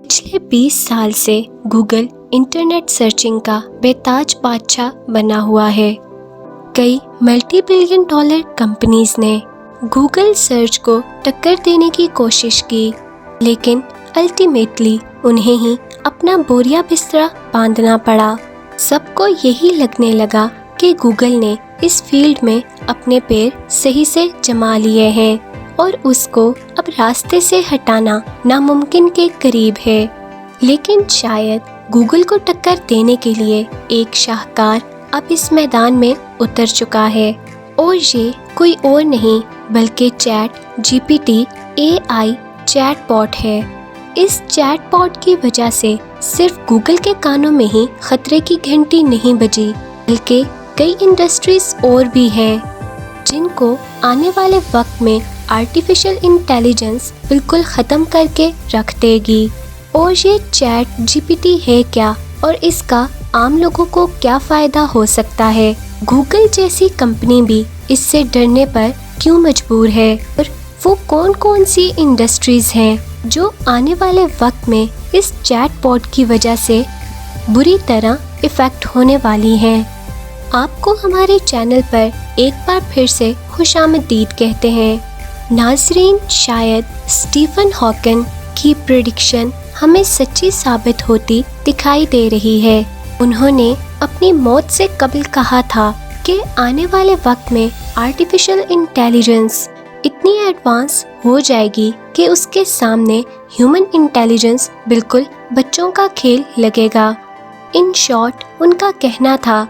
पिछले 20 साल से गूगल इंटरनेट सर्चिंग का बेताज बादशाह बना हुआ है। कई मल्टी बिलियन डॉलर कंपनीज ने गूगल सर्च को टक्कर देने की कोशिश की, लेकिन अल्टीमेटली उन्हें ही अपना बोरिया बिस्तरा बांधना पड़ा। सबको यही लगने लगा कि गूगल ने इस फील्ड में अपने पैर सही से जमा लिए हैं और उसको अब रास्ते से हटाना नामुमकिन के करीब है। लेकिन शायद गूगल को टक्कर देने के लिए एक शाहकार अब इस मैदान में उतर चुका है, और ये कोई और नहीं बल्कि ChatGPT AI चैटबॉट है। इस चैटबॉट की वजह से सिर्फ गूगल के कानों में ही खतरे की घंटी नहीं बजी, बल्कि कई इंडस्ट्रीज और भी हैं जिनको आने वाले वक्त में आर्टिफिशियल इंटेलिजेंस बिल्कुल ख़त्म करके रख देगी। और ये ChatGPT है क्या, और इसका आम लोगों को क्या फ़ायदा हो सकता है? गूगल जैसी कंपनी भी इससे डरने पर क्यों मजबूर है? और वो कौन कौन सी इंडस्ट्रीज़ हैं जो आने वाले वक्त में इस चैटबॉट की वजह से बुरी तरह इफ़ेक्ट होने वाली हैं? आपको हमारे चैनल पर एक बार फिर से खुशामदीद कहते हैं। नाज़रीन, शायद स्टीफन हॉकिंग की प्रेडिक्शन हमें सच्ची साबित होती दिखाई दे रही है। उन्होंने अपनी मौत से कबल कहा था कि आने वाले वक्त में आर्टिफिशियल इंटेलिजेंस इतनी एडवांस हो जाएगी कि उसके सामने ह्यूमन इंटेलिजेंस बिल्कुल बच्चों का खेल लगेगा। इन शॉर्ट, उनका कहना था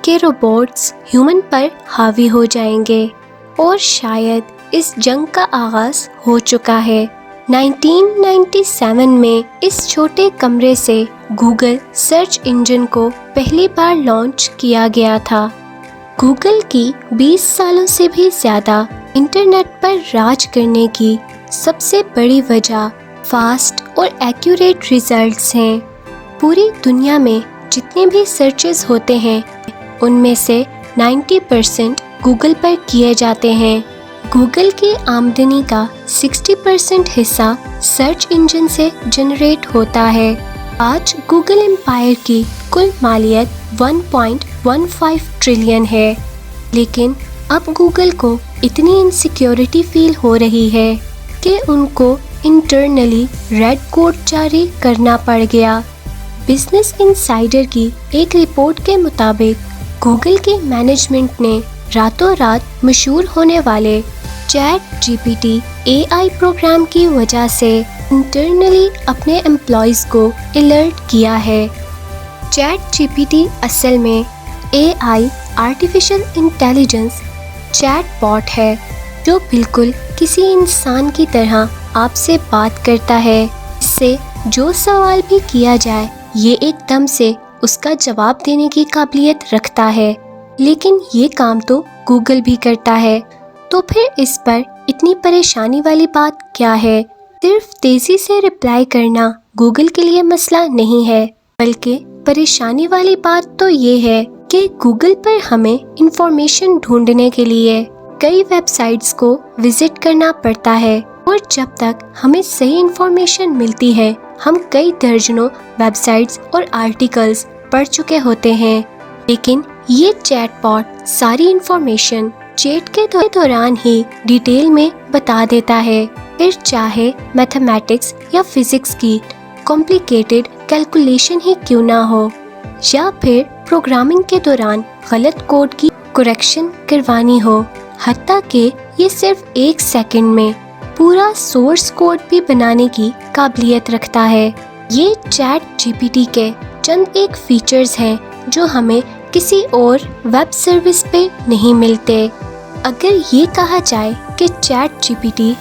कि रोबोट्स ह्यूमन पर हावी हो जाएंगे, और शायद इस जंग का आगाज हो चुका है। 1997 में इस छोटे कमरे से गूगल सर्च इंजन को पहली बार लॉन्च किया गया था। गूगल की 20 सालों से भी ज़्यादा इंटरनेट पर राज करने की सबसे बड़ी वजह फास्ट और एक्यूरेट रिजल्ट्स हैं। पूरी दुनिया में जितने भी सर्चेस होते हैं उनमें से 90% गूगल पर किए जाते हैं। गूगल की आमदनी का 60% हिस्सा सर्च इंजन से जनरेट होता है। आज गूगल एम्पायर की कुल मालियत 1.15 ट्रिलियन है, लेकिन अब गूगल को इतनी इनसिक्योरिटी फील हो रही है कि उनको इंटरनली रेड कोड जारी करना पड़ गया। बिजनेस इनसाइडर की एक रिपोर्ट के मुताबिक गूगल की मैनेजमेंट ने रातों रात मशहूर होने वाले ChatGPT AI प्रोग्राम की वजह से इंटरनली अपने एम्प्लॉयज़ को अलर्ट किया है। ChatGPT असल में AI आर्टिफिशियल इंटेलिजेंस चैटबॉट है जो बिल्कुल किसी इंसान की तरह आपसे बात करता है। इससे जो सवाल भी किया जाए ये एकदम से उसका जवाब देने की काबिलियत रखता है। लेकिन ये काम तो गूगल भी करता है, तो फिर इस पर इतनी परेशानी वाली बात क्या है? सिर्फ तेज़ी से रिप्लाई करना गूगल के लिए मसला नहीं है, बल्कि परेशानी वाली बात तो ये है कि गूगल पर हमें इंफॉर्मेशन ढूंढने के लिए कई वेबसाइट्स को विजिट करना पड़ता है, और जब तक हमें सही इंफॉर्मेशन मिलती है हम कई दर्जनों वेबसाइट्स और आर्टिकल्स पढ़ चुके होते हैं। लेकिन ये चैटबॉट सारी इंफॉर्मेशन चैट के दौरान ही डिटेल में बता देता है, फिर चाहे मैथमेटिक्स या फिजिक्स की कॉम्प्लिकेटेड कैलकुलेशन ही क्यों ना हो, या फिर प्रोग्रामिंग के दौरान गलत कोड की करेक्शन करवानी हो। हत्ता कि ये सिर्फ 1 सेकंड में पूरा सोर्स कोड भी बनाने की काबिलियत रखता है। ये ChatGPT के चंद एक फीचर्स हैं जो हमें किसी और वेब सर्विस पे नहीं मिलते। अगर ये कहा जाए कि ChatGPT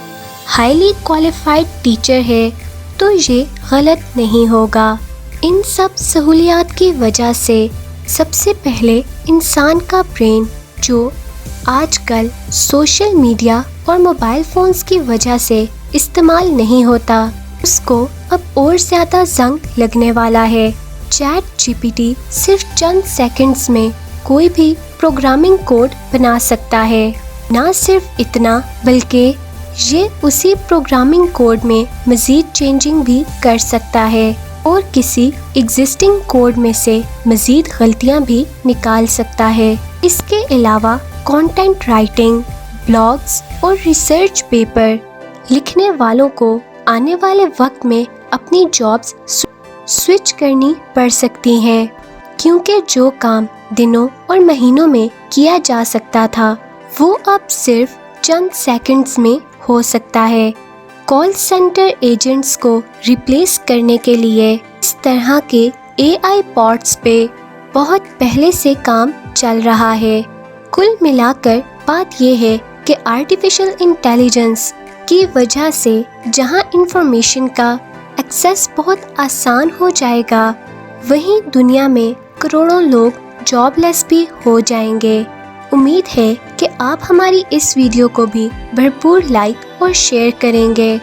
हाईली क्वालिफाइड टीचर है तो ये गलत नहीं होगा। इन सब सहूलियात की वजह से सबसे पहले इंसान का ब्रेन, जो आजकल सोशल मीडिया और मोबाइल फ़ोन्स की वजह से इस्तेमाल नहीं होता, उसको अब और ज़्यादा जंग लगने वाला है। ChatGPT सिर्फ चंद सेकंड्स में कोई भी प्रोग्रामिंग कोड बना सकता है। ना सिर्फ इतना, बल्कि یہ اسی پروگرامنگ کوڈ میں مزید چینجنگ بھی کر سکتا ہے اور کسی ایگزسٹنگ کوڈ میں سے مزید غلطیاں بھی نکال سکتا ہے۔ اس کے علاوہ کانٹینٹ رائٹنگ، بلاگز اور ریسرچ پیپر لکھنے والوں کو آنے والے وقت میں اپنی جابز سوئچ کرنی پڑ سکتی ہیں، کیونکہ جو کام دنوں اور مہینوں میں کیا جا سکتا تھا وہ اب صرف چند سیکنڈز میں ہو سکتا ہے۔ کال سینٹر ایجنٹس کو ریپلیس کرنے کے لیے اس طرح کے اے آئی باٹس پہ بہت پہلے سے کام چل رہا ہے۔ کل ملا کر بات یہ ہے کہ آرٹیفیشل انٹیلیجنس کی وجہ سے جہاں انفارمیشن کا ایکسیس بہت آسان ہو جائے گا، وہیں دنیا میں کروڑوں لوگ جاب لیس بھی ہو جائیں گے۔ امید ہے کہ آپ ہماری اس ویڈیو کو بھی بھرپور لائک اور شیئر کریں گے۔